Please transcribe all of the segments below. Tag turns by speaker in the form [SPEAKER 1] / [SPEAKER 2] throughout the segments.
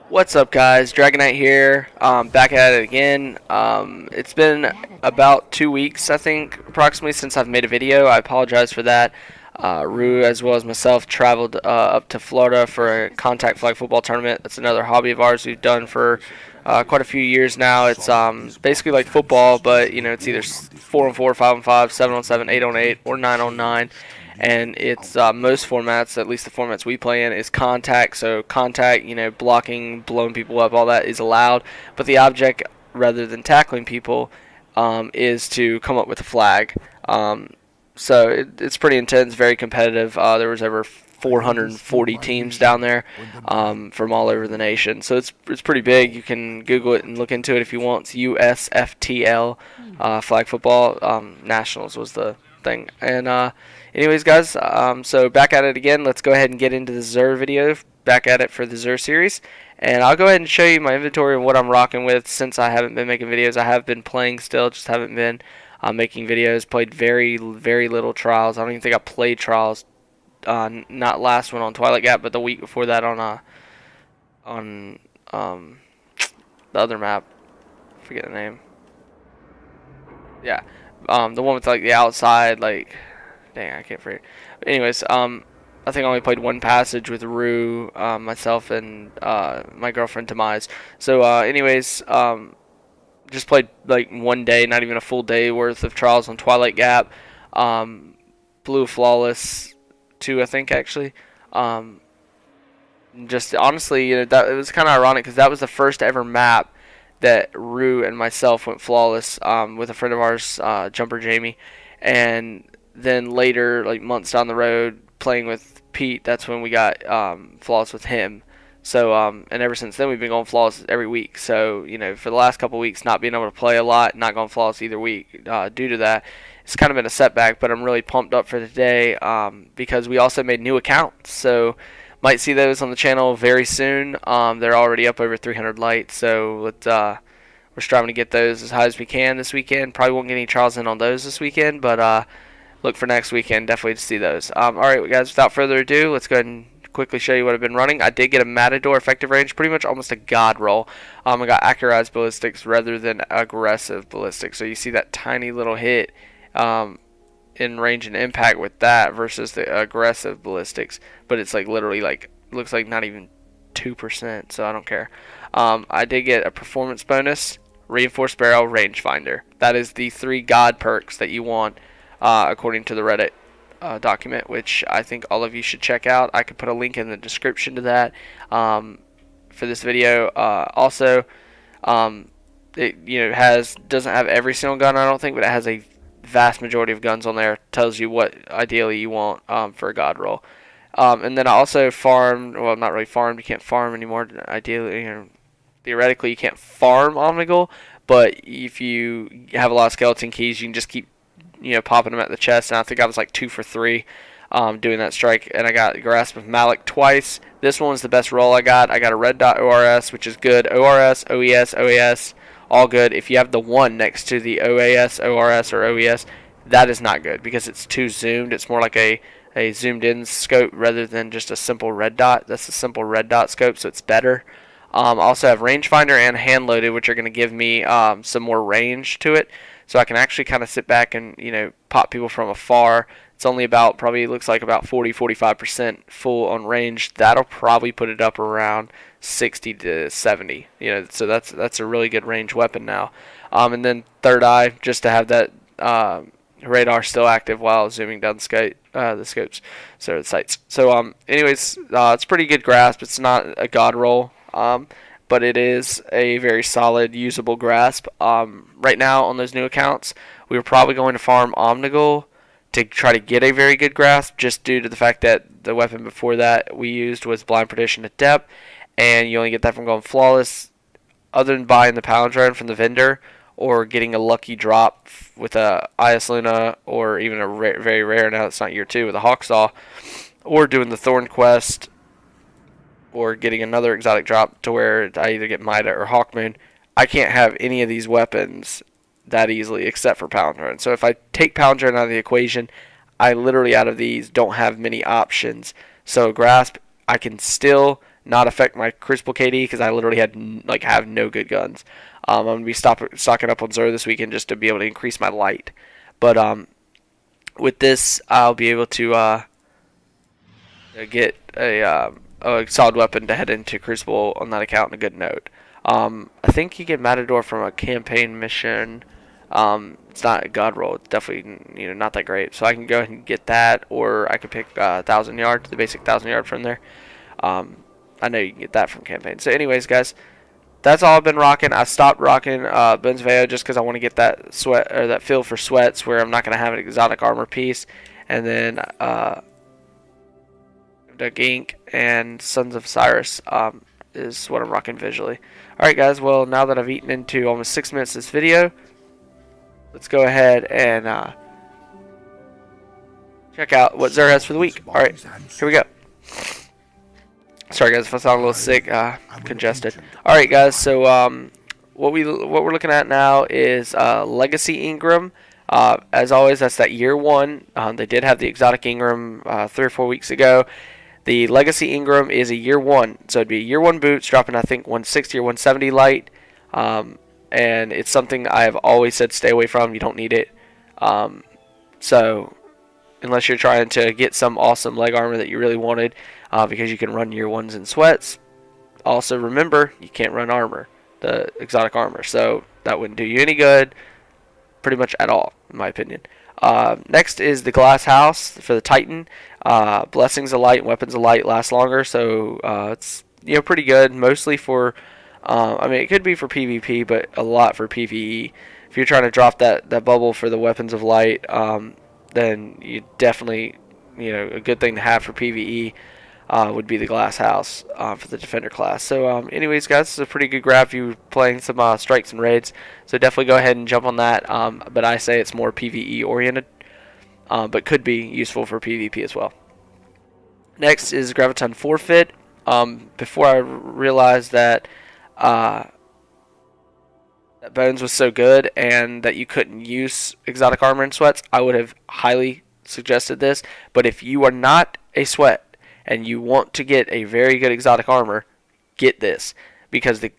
[SPEAKER 1] What's up, guys? Treygonite here. Back at it again. It's been about 2 weeks, I think, approximately, since I've made a video. I apologize for that. Rue, as well as myself, traveled up to Florida for a contact flag football tournament. That's another hobby of ours we've done for quite a few years now. It's basically like football, but it's either 4-on-4, 5-on-5, 7-on-7, 8-on-8, or 9-on-9. And it's most formats, at least the formats we play in, is contact. So contact, blocking, blowing people up, all that is allowed. But the object, rather than tackling people, is to come up with a flag. So it's pretty intense, very competitive. There was over 440 teams down there from all over the nation. So it's pretty big. You can Google it and look into it if you want. It's USFTL flag football nationals was the thing. And anyways, guys, so back at it again. Let's go ahead and get into the Zur video. Back at it for the Zur series. And I'll go ahead and show you my inventory and what I'm rocking with since I haven't been making videos. I have been playing still, just haven't been making videos. Played very, very little trials. I don't even think I played trials. Not last one on Twilight Gap, but the week before that on the other map. I forget the name. Yeah, the one with like the outside, like, dang, I can't forget. But anyways, I think I only played one passage with Rue, myself, and my girlfriend Demise. So, anyways, just played like one day, not even a full day worth of trials on Twilight Gap. Blew flawless 2, I think, actually. Just honestly, that it was kind of ironic because that was the first ever map that Rue and myself went flawless with a friend of ours, Jumper Jamie, and then later, like months down the road, playing with Pete, that's when we got flawless with him. So and ever since then we've been going flawless every week. So for the last couple of weeks, not being able to play a lot, not going flawless either week due to that, it's kind of been a setback. But I'm really pumped up for today because we also made new accounts. So might see those on the channel very soon. They're already up over 300 lights, so we're striving to get those as high as we can this weekend. Probably won't get any trials in on those this weekend, but look for next weekend definitely to see those. Alright, guys, without further ado, let's go ahead and quickly show you what I've been running. I did get a Matador effective range, pretty much almost a god roll. I got accurized ballistics rather than aggressive ballistics, so you see that tiny little hit in range and impact with that versus the aggressive ballistics, but it's like literally like looks like not even 2%, so I don't care. I did get a performance bonus, reinforced barrel, rangefinder. That is the 3 god perks that you want according to the Reddit document, which I think all of you should check out. I could put a link in the description to that for this video. Also, it doesn't have every single gun, I don't think, but it has a vast majority of guns on there. Tells you what ideally you want for a god roll. And then I also farmed, well, not really farmed, you can't farm anymore. Ideally, theoretically, you can't farm Omnigul, but if you have a lot of skeleton keys, you can just keep popping them at the chest. And I think I was like 2 for 3 doing that strike. And I got Grasp of Malik twice. This one was the best roll I got. I got a red dot ORS, which is good. ORS, OES, OAS, all good. If you have the 1 next to the OAS, ORS, or OES, that is not good because it's too zoomed. It's more like a zoomed in scope rather than just a simple red dot. That's a simple red dot scope, so it's better. I also have rangefinder and hand loaded, which are going to give me some more range to it, so I can actually kind of sit back and pop people from afar. It's only about, probably looks like about 40-45% full on range. That'll probably put it up around 60 to 70. So that's a really good range weapon now. And then third eye, just to have that radar still active while zooming down the scopes, so the sights. So anyways, it's pretty good grasp. It's not a god roll, but it is a very solid usable grasp. Right now on those new accounts, we were probably going to farm Omnigul to try to get a very good grasp, just due to the fact that the weapon before that we used was blind perdition at depth, and you only get that from going flawless. Other than buying the Palindrome from the vendor, or getting a lucky drop with a IS Luna, or even a very rare, now it's not year 2, with a Hawksaw, or doing the Thorn Quest, or getting another exotic drop to where I either get Mida or Hawkmoon. I can't have any of these weapons that easily except for Palindrome. So if I take Palindrome out of the equation, I literally out of these don't have many options. So Grasp, I can still not affect my Crucible KD because I literally have no good guns. I'm gonna be stocking up on Zero this weekend just to be able to increase my light. But with this, I'll be able to get a solid weapon to head into Crucible on that account on a good note. I think you get Matador from a campaign mission. It's not a god roll. It's definitely not that great. So I can go ahead and get that, or I can pick 1,000 yard, the basic 1,000 yard from there. I know you can get that from campaign. So anyways, guys, that's all I've been rocking. I stopped rocking Benzveo just because I want to get that sweat or that feel for sweats where I'm not going to have an exotic armor piece, and then the Gink and Sons of Cyrus is what I'm rocking visually. Alright guys, well now that I've eaten into almost 6 minutes of this video, let's go ahead and check out what Zer has for the week. Alright, here we go. Sorry guys if I sound a little sick, congested. Alright guys, so what we're looking at now is Legacy Ingram. As always, that's that year 1. They did have the exotic Ingram 3 or 4 weeks ago. The Legacy Ingram is a year 1, so it'd be a year 1 boots, dropping I think 160 or 170 light, and it's something I have always said stay away from. You don't need it. So unless you're trying to get some awesome leg armor that you really wanted, because you can run year 1s in sweats. Also remember, you can't run armor, the exotic armor, so that wouldn't do you any good, pretty much at all, in my opinion. Next is the Glass House for the Titan. Blessings of Light and Weapons of Light last longer, so it's pretty good. Mostly for, I mean, it could be for PvP, but a lot for PvE. If you're trying to drop that bubble for the Weapons of Light, then you definitely, a good thing to have for PvE would be the Glass House for the Defender class. So, anyways, guys, this is a pretty good grab if you're playing some strikes and raids. So definitely go ahead and jump on that. But I say it's more PvE oriented. But could be useful for PvP as well. Next is Graviton Forfeit. Before I realized that that Bones was so good and that you couldn't use exotic armor in sweats, I would have highly suggested this. But if you are not a sweat and you want to get a very good exotic armor, get this, because the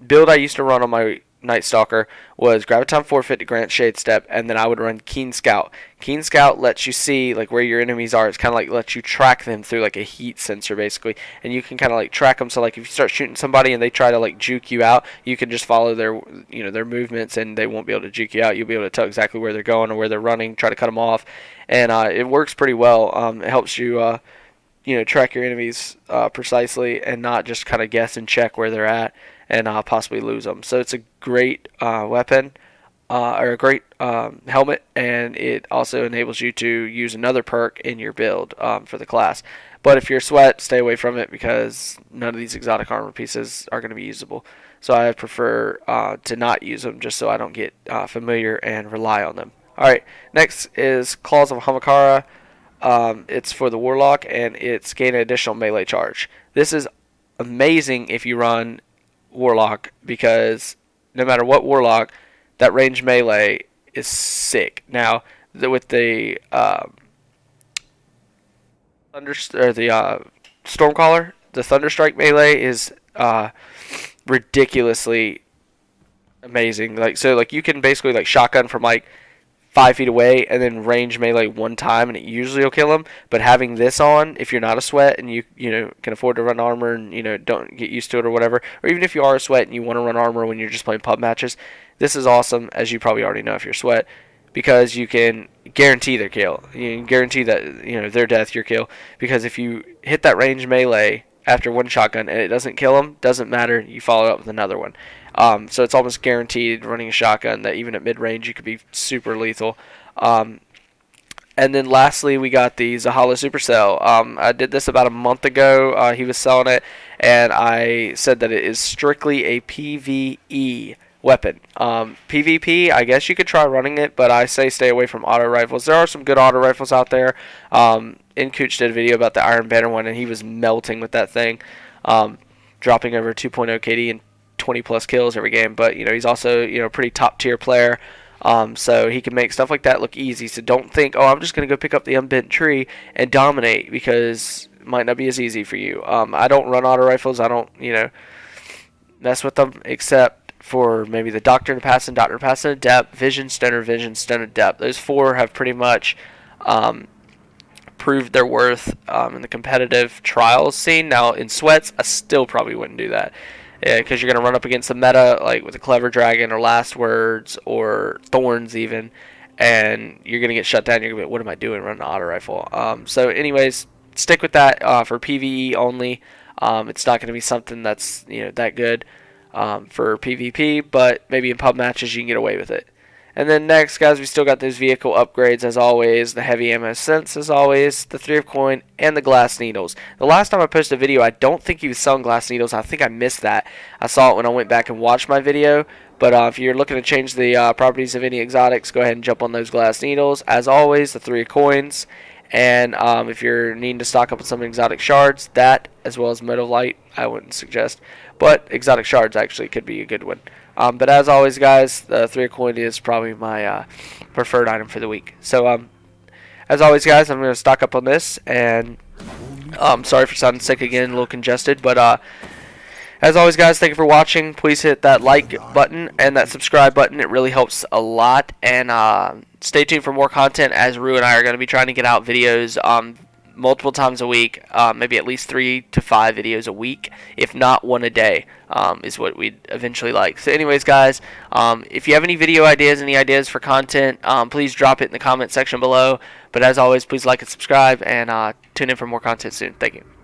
[SPEAKER 1] build I used to run on my Night Stalker was Graviton Forfeit to grant Shade Step, and then I would run Keen Scout. Keen Scout lets you see where your enemies are. It's kind of like lets you track them through a heat sensor basically, and you can kind of track them. So if you start shooting somebody and they try to juke you out, you can just follow their their movements, and they won't be able to juke you out. You'll be able to tell exactly where they're going or where they're running, try to cut them off, and it works pretty well. It helps you track your enemies precisely and not just kind of guess and check where they're at and possibly lose them. So it's a great weapon or a great helmet, and it also enables you to use another perk in your build for the class. But if you're a sweat, stay away from it because none of these exotic armor pieces are going to be usable. So I prefer to not use them just so I don't get familiar and rely on them. Alright, next is Claws of Hamakara. It's for the Warlock, and it's gain an additional melee charge. This is amazing if you run Warlock, because no matter what Warlock, that range melee is sick. Now, with the Stormcaller, the Thunderstrike melee is ridiculously amazing. You can basically shotgun from 5 feet away and then range melee one time, and it usually will kill him. But having this on, if you're not a sweat and you can afford to run armor and don't get used to it or whatever, or even if you are a sweat and you want to run armor when you're just playing pub matches, this is awesome, as you probably already know if you're a sweat, because you can guarantee their kill. You can guarantee that their death, your kill, because if you hit that range melee after one shotgun and it doesn't kill them, doesn't matter, you follow up with another one. So it's almost guaranteed running a shotgun that even at mid-range you could be super lethal. And then lastly, we got the Zahala Supercell. I did this about a month ago. He was selling it, and I said that it is strictly a PvE weapon. PvP, I guess you could try running it, but I say stay away from auto rifles. There are some good auto rifles out there. Incooch did a video about the Iron Banner one, and he was melting with that thing, dropping over 2.0 KD and 20 plus kills every game. But he's also a pretty top tier player, so he can make stuff like that look easy. So don't think, oh, I'm just gonna go pick up the unbent tree and dominate, because might not be as easy for you. I don't run auto rifles. I don't, mess with them except for maybe the Doctrine of Passing, Doctrine of Passing Adept, Vision, Stone Adept. Those four have pretty much proved their worth in the competitive trials scene. Now, in sweats, I still probably wouldn't do that. Because you're going to run up against the meta, like with a Clever Dragon or Last Words or Thorns even, and you're going to get shut down. You're going to be, what am I doing running an auto rifle? So anyways, stick with that for PvE only. It's not going to be something that's that good for PvP, but maybe in pub matches you can get away with it. And then next, guys, we still got those vehicle upgrades as always, the heavy ammo sense as always, the 3 of coin, and the glass needles. The last time I posted a video, I don't think he was selling glass needles. I think I missed that. I saw it when I went back and watched my video. But if you're looking to change the properties of any exotics, go ahead and jump on those glass needles. As always, the 3 of coins. And if you're needing to stock up on some exotic shards, that as well as Mote of Light, I wouldn't suggest. But exotic shards actually could be a good one. But as always, guys, the 3 of coin is probably my preferred item for the week. So as always, guys, I'm going to stock up on this. And sorry for sounding sick again, a little congested. But as always, guys, thank you for watching. Please hit that like button and that subscribe button. It really helps a lot. And stay tuned for more content, as Rue and I are going to be trying to get out videos multiple times a week, maybe at least 3 to 5 videos a week, if not one a day, is what we'd eventually like. So anyways, guys, if you have any video ideas, any ideas for content, please drop it in the comment section below. But as always, please like and subscribe, and tune in for more content soon. Thank you.